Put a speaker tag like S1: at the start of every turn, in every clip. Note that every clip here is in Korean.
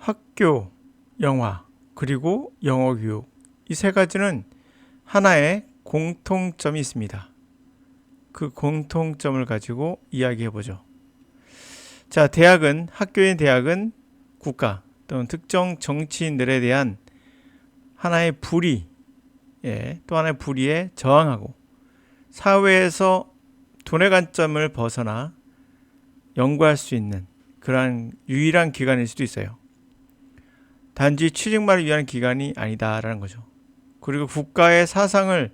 S1: 학교, 영화, 그리고 영어 교육. 이 세 가지는 하나의 공통점이 있습니다. 그 공통점을 가지고 이야기해 보죠. 자, 학교인 대학은 국가 또는 특정 정치인들에 대한 하나의 불의, 또 하나의 불의에 저항하고 사회에서 돈의 관점을 벗어나 연구할 수 있는 그러한 유일한 기관일 수도 있어요. 단지 취직만을 위한 기관이 아니다라는 거죠. 그리고 국가의 사상을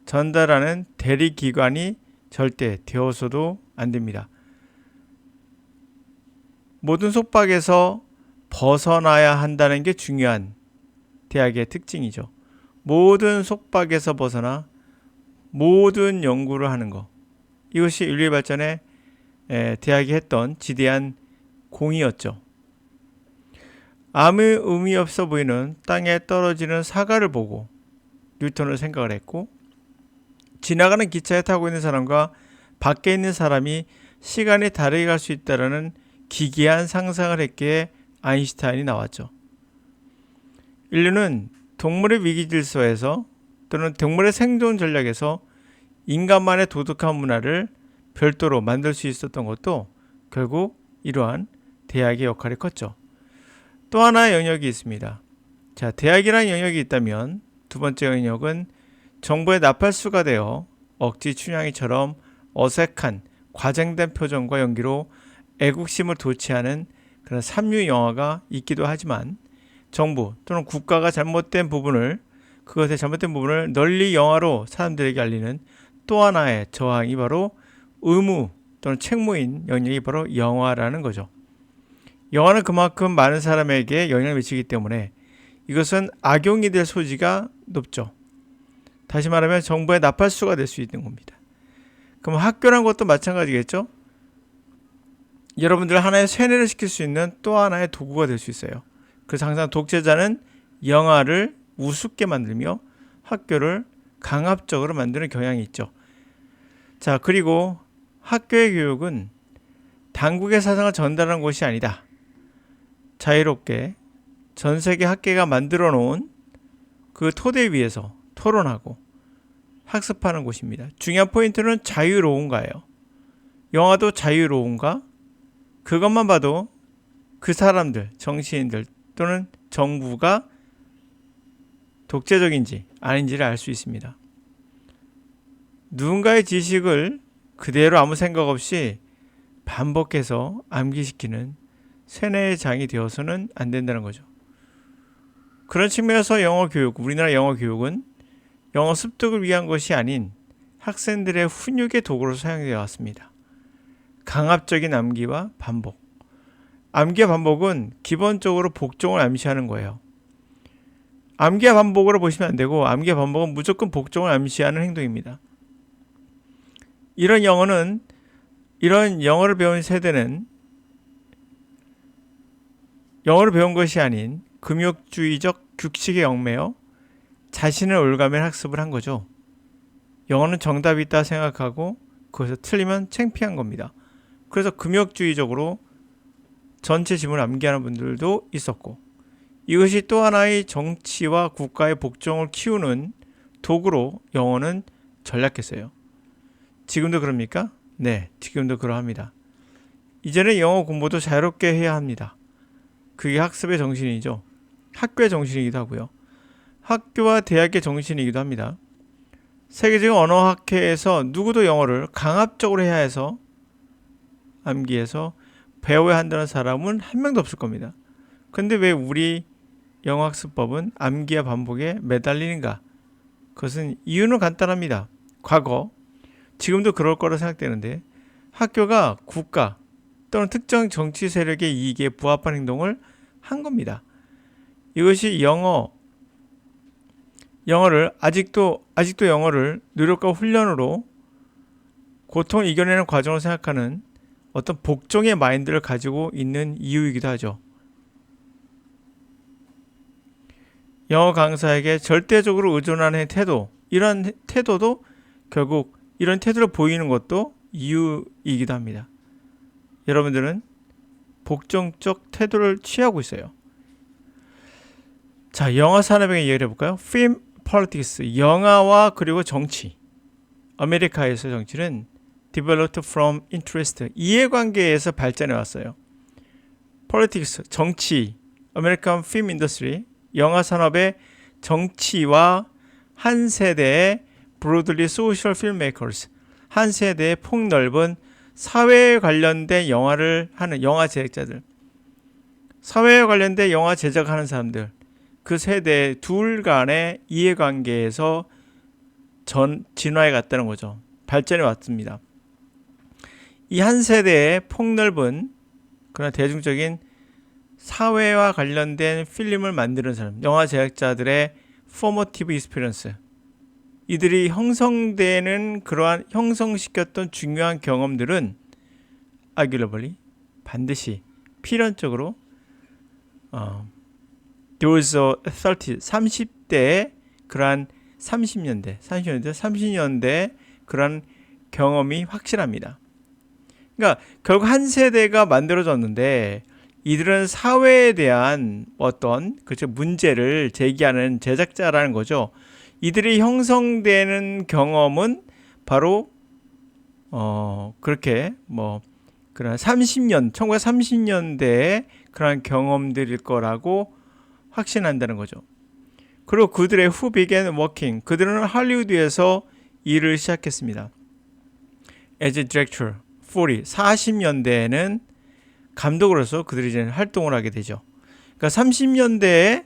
S1: 전달하는 대리기관이 절대 되어서도 안 됩니다. 모든 속박에서 벗어나야 한다는 게 중요한 대학의 특징이죠. 모든 속박에서 벗어나 모든 연구를 하는 것. 이것이 인류의 발전에 대학이 했던 지대한 공이었죠. 아무 의미 없어 보이는 땅에 떨어지는 사과를 보고 뉴턴은 생각을 했고, 지나가는 기차에 타고 있는 사람과 밖에 있는 사람이 시간이 다르게 갈 수 있다는 기괴한 상상을 했기에 아인슈타인이 나왔죠. 인류는 동물의 위기 질서에서 또는 동물의 생존 전략에서 인간만의 독특한 문화를 별도로 만들 수 있었던 것도 결국 이러한 대학의 역할이 컸죠. 또 하나의 영역이 있습니다. 자, 대학이라는 영역이 있다면 두 번째 영역은 정부의 나팔수가 되어 억지 춘향이처럼 어색한 과장된 표정과 연기로 애국심을 도취하는 그런 삼류 영화가 있기도 하지만, 정부 또는 국가가 그것의 잘못된 부분을 널리 영화로 사람들에게 알리는 또 하나의 저항이 바로 의무 또는 책무인 영역이 바로 영화라는 거죠. 영화는 그만큼 많은 사람에게 영향을 미치기 때문에 이것은 악용이 될 소지가 높죠. 다시 말하면 정부의 나팔수가 될 수 있는 겁니다. 그럼 학교란 것도 마찬가지겠죠? 여러분들 하나의 세뇌를 시킬 수 있는 또 하나의 도구가 될 수 있어요. 그래서 항상 독재자는 영화를 우습게 만들며 학교를 강압적으로 만드는 경향이 있죠. 자, 그리고 학교의 교육은 당국의 사상을 전달하는 것이 아니다. 자유롭게 전 세계 학계가 만들어 놓은 그 토대 위에서 토론하고 학습하는 곳입니다. 중요한 포인트는 자유로운가예요. 영화도 자유로운가? 그것만 봐도 그 사람들, 정치인들 또는 정부가 독재적인지 아닌지를 알 수 있습니다. 누군가의 지식을 그대로 아무 생각 없이 반복해서 암기시키는 세뇌의 장이 되어서는 안 된다는 거죠. 그런 측면에서 우리나라 영어 교육은 영어 습득을 위한 것이 아닌 학생들의 훈육의 도구로 사용되어 왔습니다. 강압적인 암기와 반복. 암기와 반복은 기본적으로 복종을 암시하는 거예요. 암기와 반복으로 보시면 안 되고, 암기와 반복은 무조건 복종을 암시하는 행동입니다. 이런 영어를 배운 세대는 영어를 배운 것이 아닌 금욕주의적 규칙에 얽매여 자신을 올가매는 학습을 한 거죠. 영어는 정답이 있다 생각하고 그것을 틀리면 창피한 겁니다. 그래서 금욕주의적으로 전체 지문을 암기하는 분들도 있었고, 이것이 또 하나의 정치와 국가의 복종을 키우는 도구로 영어는 전락했어요. 지금도 그럽니까? 네, 지금도 그러합니다. 이제는 영어 공부도 자유롭게 해야 합니다. 그게 학습의 정신이죠. 학교의 정신이기도 하고요. 학교와 대학의 정신이기도 합니다. 세계적인 언어학회에서 누구도 영어를 강압적으로 해야 해서 암기해서 배워야 한다는 사람은 한 명도 없을 겁니다. 근데 왜 우리 영어학습법은 암기와 반복에 매달리는가? 그것은 이유는 간단합니다. 과거, 지금도 그럴 거라 생각되는데, 학교가 국가 또는 특정 정치 세력의 이익에 부합한 행동을 한 겁니다. 이것이 아직도 영어를 노력과 훈련으로 고통을 이겨내는 과정을 생각하는 어떤 복종의 마인드를 가지고 있는 이유이기도 하죠. 영어 강사에게 절대적으로 의존하는 태도, 이런 태도도 결국 이런 태도를 보이는 것도 이유이기도 합니다. 여러분들은 복종적 태도를 취하고 있어요. 자, 영화 산업에 이해를 해볼까요? Film politics, 영화와 그리고 정치. 아메리카에서 정치는 developed from interest, 이해관계에서 발전해 왔어요. politics, 정치, American film industry, 영화 산업의 정치와 한 세대의 broadly social filmmakers, 한 세대의 폭넓은 사회에 관련된 영화를 하는 영화 제작자들, 사회에 관련된 영화 제작하는 사람들, 그 세대 둘 간의 이해관계에서 진화해 갔다는 거죠. 발전해 왔습니다. 이 한 세대의 폭넓은 그런 대중적인 사회와 관련된 필름을 만드는 사람, 영화 제작자들의 formative experience, 이들이 형성되는 그러한 형성시켰던 중요한 경험들은 arguably 반드시 필연적으로 those 30대의 그러한 30년대 그런 경험이 확실합니다. 그러니까 결국 한 세대가 만들어졌는데 이들은 사회에 대한 어떤 그렇죠 문제를 제기하는 제작자라는 거죠. 이들이 형성되는 경험은 바로 그렇게 뭐 그런 1930년대의 그런 경험들일 거라고 확신한다는 거죠. 그리고 그들의 who began working, 그들은 할리우드에서 일을 시작했습니다. As a director, 40년대에는 감독으로서 그들이 이제 활동을 하게 되죠. 그러니까 30년대에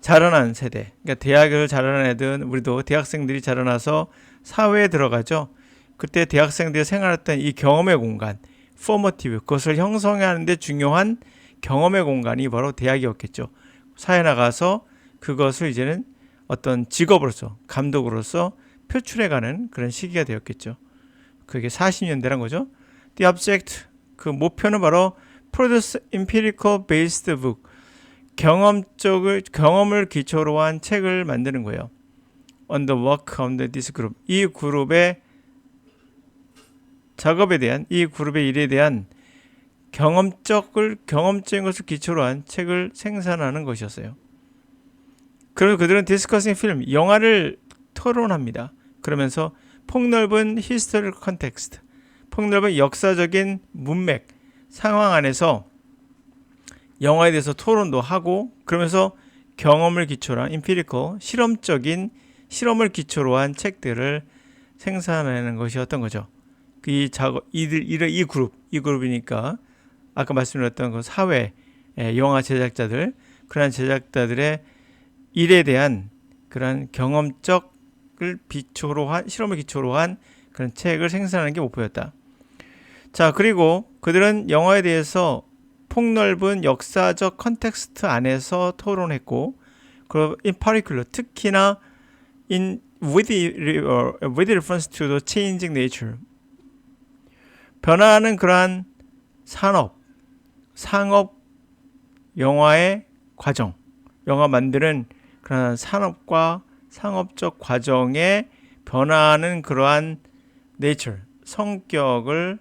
S1: 자라난 세대, 그러니까 대학을 자라난 애들, 우리도 대학생들이 자라나서 사회에 들어가죠. 그때 대학생들이 생활했던 이 경험의 공간, formative, 그것을 형성하는 데 중요한 경험의 공간이 바로 대학이었겠죠. 사회에 나가서 그것을 이제는 어떤 직업으로서, 감독으로서 표출해가는 그런 시기가 되었겠죠. 그게 40년대란 거죠. The object, 그 목표는 바로 produce empirical based book, 경험을 기초로 한 책을 만드는 거예요. On the work of this group, 이 그룹의 작업에 대한, 이 그룹의 일에 대한 경험적인 것을 기초로 한 책을 생산하는 것이었어요. 그리고 그들은 discussing film, 영화를 토론합니다. 그러면서 폭넓은 historical context, 폭넓은 역사적인 문맥, 상황 안에서 영화에 대해서 토론도 하고, 그러면서 경험을 기초로 한 empirical, 실험을 기초로 한 책들을 생산하는 것이었던 거죠. 이 그룹이니까 아까 말씀드렸던 그 사회 영화 제작자들, 그러한 제작자들의 일에 대한 그런 경험적을 기초로 한 실험을 기초로 한 그런 책을 생산하는 게 목표였다. 자, 그리고 그들은 영화에 대해서 폭넓은 역사적 컨텍스트 안에서 토론했고, 그리고 in particular 특히나 with reference to the changing nature, 변화하는 그러한 상업 영화의 과정, 영화 만드는 그러한 산업과 상업적 과정에 변화하는 그러한 nature, 성격과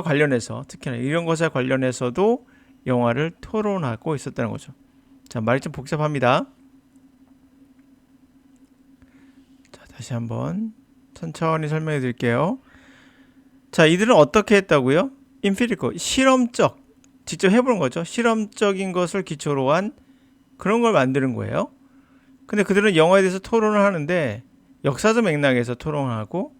S1: 관련해서 특히나 이런 것에 관련해서도 영화를 토론하고 있었다는 거죠. 자, 말이 좀 복잡합니다. 자, 다시 한번 천천히 설명해 드릴게요. 자, 이들은 어떻게 했다고요? empirical, 실험적, 직접 해보는 거죠. 실험적인 것을 기초로 한 그런 걸 만드는 거예요. 근데 그들은 영화에 대해서 토론을 하는데 역사적 맥락에서 토론하고,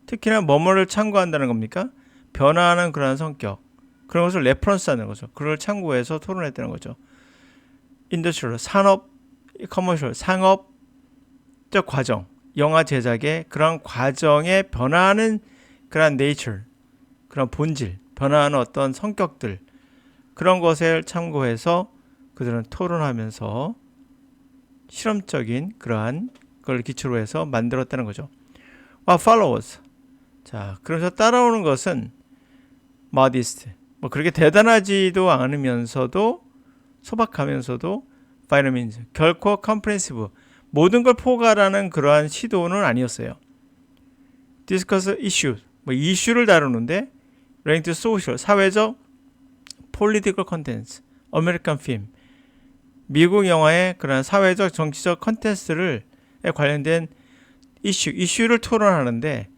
S1: 특히나 뭐뭐를 참고한다는 겁니까? 변화하는 그런 성격, 그런 것을 레퍼런스 하는 거죠. 그걸 참고해서 토론했다는 거죠. 인더스트리얼, 산업, 커머셜, 상업적 과정, 영화 제작의 그런 과정에 변화하는 그런 네이처, 그런 본질, 변화하는 어떤 성격들, 그런 것을 참고해서 그들은 토론하면서 실험적인 그러한 걸 기초로 해서 만들었다는 거죠. followers. 자, 그래서 따라오는 것은 modest, 뭐 그렇게 대단하지도 않으면서도 소박하면서도 by no means, 결코 comprehensive, 모든 걸 포괄하는 그러한 시도는 아니었어요. discuss issues, 뭐 이슈를 다루는데 relating to social, 사회적, political contents, American film, 미국 영화의 그런 사회적 정치적 컨텐츠에 관련된 이슈를 토론하는데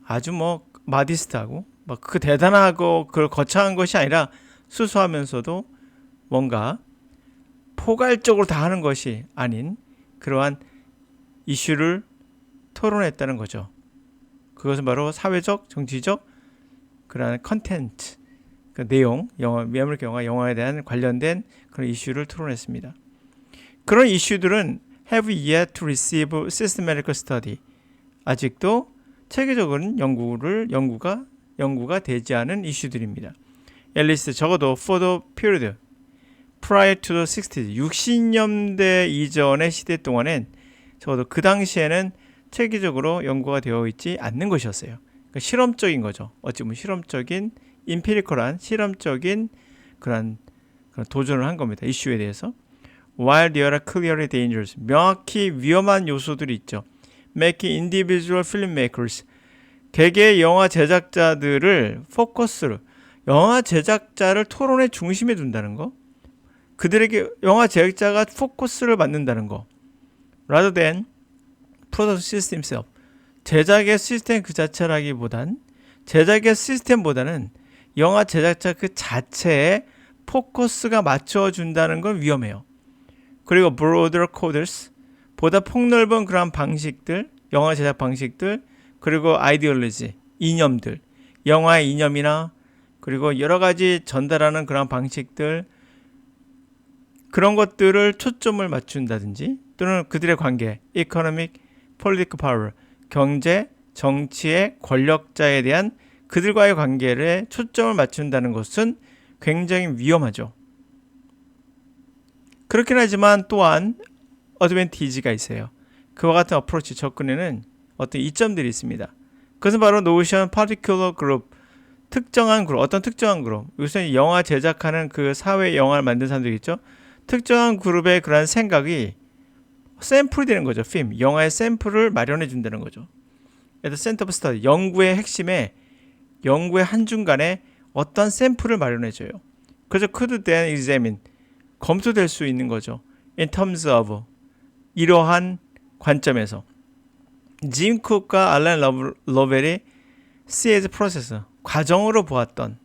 S1: 아주 뭐 마디스트하고 막 그 대단하고 그 거창한 것이 아니라 수수하면서도 뭔가 포괄적으로 다 하는 것이 아닌 그러한 이슈를 토론했다는 거죠. 그것은 바로 사회적, 정치적 그러한 컨텐츠, 그 내용, 미아무르키 영화에 대한 관련된 그런 이슈를 토론했습니다. 그런 이슈들은 have yet to receive systematic study. 아직도 체계적인 연구가 되지 않은 이슈들입니다. at least 적어도 for the period prior to the 60s, 60년대 이전의 시대 동안엔 적어도 그 당시에는 체계적으로 연구가 되어 있지 않는 것이었어요. 그러니까 실험적인 거죠. 어찌 보면 실험적인 임피리컬한 실험적인 그런 도전을 한 겁니다. 이슈에 대해서. While there are clearly dangerous, 명확히 위험한 요소들이 있죠. Making individual filmmakers, 개개의 영화 제작자들을 포커스로, 영화 제작자를 토론의 중심에 둔다는 거, 그들에게 영화 제작자가 포커스를 받는다는 거, rather than production system itself, 제작의 시스템 그 자체라기보단 제작의 시스템보다는 영화 제작자 그 자체에 포커스가 맞춰준다는 건 위험해요. 그리고 broader codes, 보다 폭넓은 그런 방식들, 영화 제작 방식들, 그리고 아이디올로지, 이념들, 영화의 이념이나 그리고 여러 가지 전달하는 그런 방식들, 그런 것들을 초점을 맞춘다든지 또는 그들의 관계, economic, political power, 경제, 정치의 권력자에 대한 그들과의 관계에 초점을 맞춘다는 것은 굉장히 위험하죠. 그렇긴 하지만 또한 어드밴티지가 있어요. 그와 같은 어프로치 접근에는 어떤 이점들이 있습니다. 그것은 바로 노션 파티큘러 그룹, 어떤 특정한 그룹, 요새 영화 제작하는 그 사회 영화를 만든 사람들 있죠. 특정한 그룹의 그런 생각이 샘플이 되는 거죠. 영화의 샘플을 마련해 준다는 거죠. At the center of study, 연구의 핵심에, 연구의 한중간에 어떤 샘플을 마련해 줘요. 그래서 could then examine, 검토될 수 있는 거죠. In terms of, 이러한 관점에서. 짐 쿡과 알렌 러벨이 see as process, 과정으로 보았던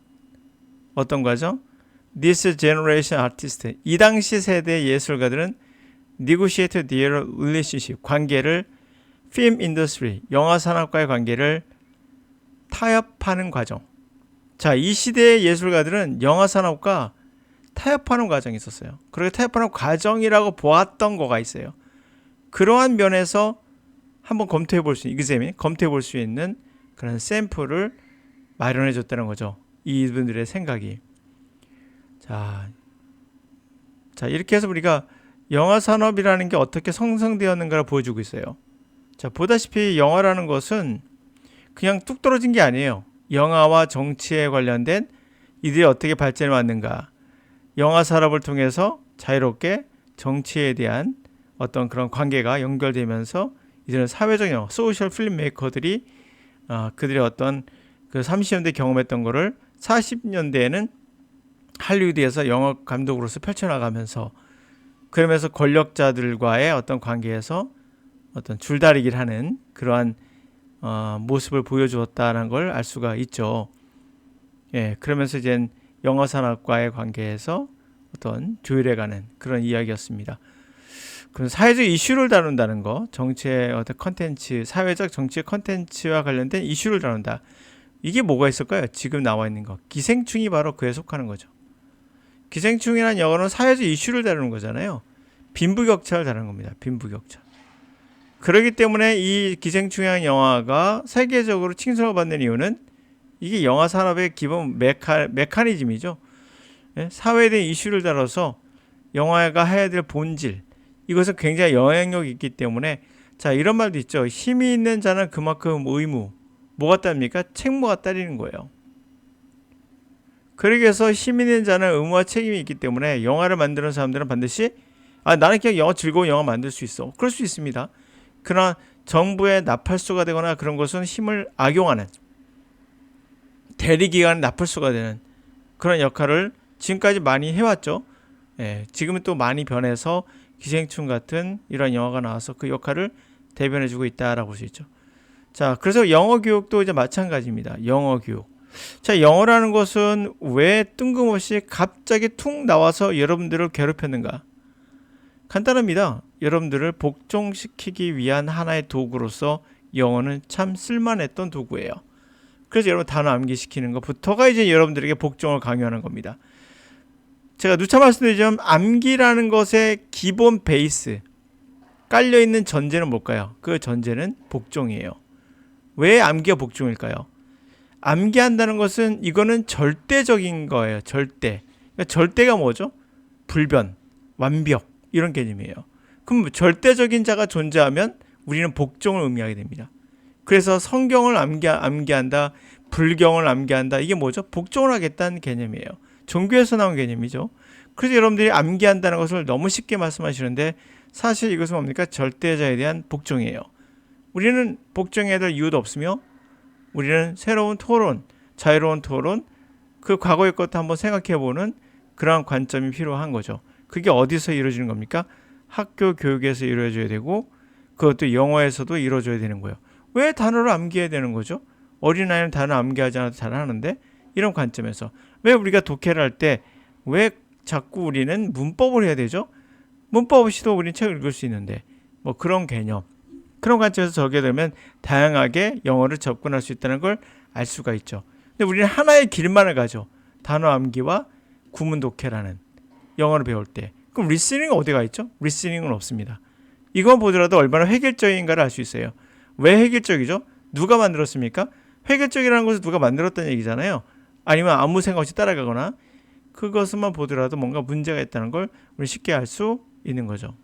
S1: 어떤 과정? This generation artist, 이 당시 세대 예술가들은 negotiate their relationship, 관계를 film industry, 영화 산업과의 관계를 타협하는 과정. 자, 이 시대의 예술가들은 영화 산업과 타협하는 과정이 있었어요. 그렇게 타협하는 과정이라고 보았던 거가 있어요. 그러한 면에서 한번 검토해 볼 수 있는 그런 샘플을 마련해 줬다는 거죠. 이분들의 생각이. 자, 이렇게 해서 우리가 영화 산업이라는 게 어떻게 성성되었는가를 보여주고 있어요. 자, 보다시피 영화라는 것은 그냥 뚝 떨어진 게 아니에요. 영화와 정치에 관련된 이들이 어떻게 발전해 왔는가. 영화 산업을 통해서 자유롭게 정치에 대한 어떤 그런 관계가 연결되면서 이들은 사회적 영화, 소셜 필름 메이커들이 그들의 어떤 그 30년대 경험했던 거를 40년대에는 할리우드에서 영화 감독으로서 펼쳐나가면서 그러면서 권력자들과의 어떤 관계에서 어떤 줄다리기를 하는 그러한 모습을 보여주었다는 걸 알 수가 있죠. 예, 그러면서 이제 영화 산업과의 관계에서 어떤 조율해가는 그런 이야기였습니다. 그럼 사회적 이슈를 다룬다는 거, 정치의 어떤 컨텐츠, 사회적 정치의 컨텐츠와 관련된 이슈를 다룬다. 이게 뭐가 있을까요? 지금 나와 있는 거. 기생충이 바로 그에 속하는 거죠. 기생충이라는 영어는 사회적 이슈를 다루는 거잖아요. 빈부격차를 다루는 겁니다. 빈부격차. 그렇기 때문에 이 기생충이라는 영화가 세계적으로 칭송을 받는 이유는 이게 영화 산업의 기본 메커니즘이죠. 예? 사회에 대한 이슈를 다뤄서 영화가 해야 될 본질, 이것은 굉장히 영향력이 있기 때문에, 자, 이런 말도 있죠. 힘이 있는 자는 그만큼 의무, 뭐가 따릅니까? 책무가 따르는 거예요. 그러기 위해서 힘 있는 자는 의무와 책임이 있기 때문에 영화를 만드는 사람들은 반드시 나는 그냥 즐거운 영화 만들 수 있어. 그럴 수 있습니다. 그러나 정부의 나팔수가 되거나 그런 것은 힘을 악용하는, 대리기관의 나팔수가 되는 그런 역할을 지금까지 많이 해왔죠. 예, 지금은 또 많이 변해서 기생충 같은 이런 영화가 나와서 그 역할을 대변해주고 있다라고 볼 수 있죠. 자, 그래서 영어 교육도 이제 마찬가지입니다. 영어 교육. 자, 영어라는 것은 왜 뜬금없이 갑자기 툭 나와서 여러분들을 괴롭혔는가? 간단합니다. 여러분들을 복종시키기 위한 하나의 도구로서 영어는 참 쓸만했던 도구예요. 그래서 여러분 단어 암기시키는 것부터가 이제 여러분들에게 복종을 강요하는 겁니다. 제가 누차 말씀드리자면 암기라는 것의 기본 베이스, 깔려있는 전제는 뭘까요? 그 전제는 복종이에요. 왜 암기가 복종일까요? 암기한다는 것은 이거는 절대적인 거예요. 절대. 그러니까 절대가 뭐죠? 불변, 완벽 이런 개념이에요. 그럼 절대적인 자가 존재하면 우리는 복종을 의미하게 됩니다. 그래서 성경을 암기한다, 불경을 암기한다. 이게 뭐죠? 복종을 하겠다는 개념이에요. 종교에서 나온 개념이죠. 그래서 여러분들이 암기한다는 것을 너무 쉽게 말씀하시는데 사실 이것은 뭡니까? 절대자에 대한 복종이에요. 우리는 복종해야 될 이유도 없으며 우리는 새로운 토론, 자유로운 토론, 그 과거의 것도 한번 생각해보는 그러한 관점이 필요한 거죠. 그게 어디서 이루어지는 겁니까? 학교 교육에서 이루어져야 되고 그것도 영어에서도 이루어져야 되는 거예요. 왜 단어를 암기해야 되는 거죠? 어린아이는 단어 암기하지 않아도 잘하는데 이런 관점에서 왜 우리가 독해를 할 때 왜 자꾸 우리는 문법을 해야 되죠? 문법 없이도 우리는 책을 읽을 수 있는데 뭐 그런 개념, 그런 관점에서 적게 되면 다양하게 영어를 접근할 수 있다는 걸 알 수가 있죠. 근데 우리는 하나의 길만을 가죠. 단어 암기와 구문 독해라는 영어를 배울 때. 그럼 리스닝은 어디가 있죠? 리스닝은 없습니다. 이건 보더라도 얼마나 획일적인가를 알 수 있어요. 왜 획일적이죠? 누가 만들었습니까? 획일적이라는 것은 누가 만들었다는 얘기잖아요. 아니면 아무 생각 없이 따라가거나 그것만 보더라도 뭔가 문제가 있다는 걸 우리 쉽게 알 수 있는 거죠.